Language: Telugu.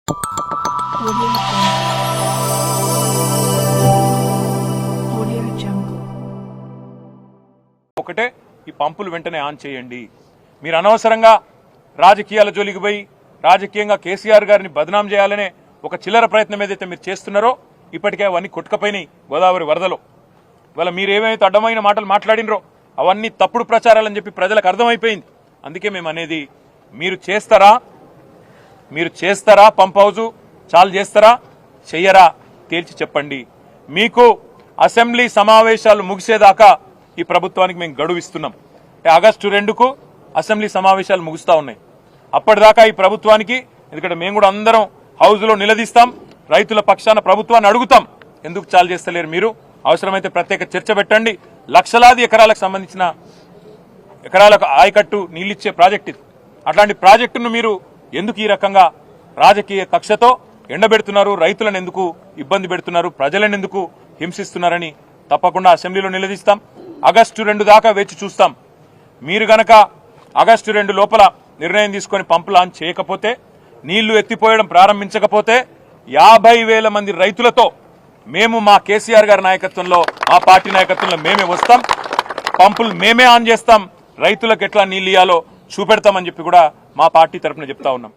ఒకటే ఈ పంపులు వెంటనే ఆన్ చేయండి. మీరు అనవసరంగా రాజకీయాల జోలికి పోయి రాజకీయంగా కేసీఆర్ గారిని బదనాం చేయాలనే ఒక చిల్లర ప్రయత్నం ఏదైతే మీరు చేస్తున్నారో ఇప్పటికే అవన్నీ కొట్టుకపోయినాయి గోదావరి వరదలో. ఇవాళ మీరు ఏమైతే అడ్డమైన మాటలు మాట్లాడినరో అవన్నీ తప్పుడు ప్రచారాలని చెప్పి ప్రజలకు అర్థమైపోయింది. అందుకే మేము అనేది మీరు చేస్తారా పంప్ హౌజు చాలు చేస్తారా చెయ్యరా తేల్చి చెప్పండి. మీకు అసెంబ్లీ సమావేశాలు ముగిసేదాకా ఈ ప్రభుత్వానికి మేము గడువు ఇస్తున్నాం. ఆగస్టు 2కు అసెంబ్లీ సమావేశాలు ముగుస్తా ఉన్నాయి. అప్పటిదాకా ఈ ప్రభుత్వానికి, ఎందుకంటే మేము కూడా అందరం హౌజ్లో నిలదీస్తాం, రైతుల పక్షాన ప్రభుత్వాన్ని అడుగుతాం, ఎందుకు చాలు చేస్తలేరు మీరు, అవసరమైతే ప్రత్యేక చర్చ పెట్టండి. లక్షలాది ఎకరాలకు సంబంధించిన ఎకరాలకు ఆయకట్టు నీళ్ళిచ్చే ప్రాజెక్ట్ ఇది. అట్లాంటి ప్రాజెక్టును మీరు ఎందుకు ఈ రకంగా రాజకీయ కక్షతో ఎండబెడుతున్నారు, రైతులను ఎందుకు ఇబ్బంది పెడుతున్నారు, ప్రజలను ఎందుకు హింసిస్తున్నారని తప్పకుండా అసెంబ్లీలో నిలదీస్తాం. ఆగస్టు 2 దాకా వేచి చూస్తాం. మీరు గనక ఆగస్టు 2 లోపల నిర్ణయం తీసుకొని పంపు లాంచ్ చేయకపోతే, నీళ్లు ఎత్తిపోయడం ప్రారంభించకపోతే 50,000 మంది రైతులతో మేము మా కేసీఆర్ గారి నాయకత్వంలో, మా పార్టీ నాయకత్వంలో మేమే వస్తాం, పంపులు మేమే ఆన్ చేస్తాం, రైతులకు ఎట్లా నీళ్ళు ఇయ్యాలో చూపెడతామని చెప్పి కూడా మా పార్టీ తరఫున చెప్తా ఉన్నాం.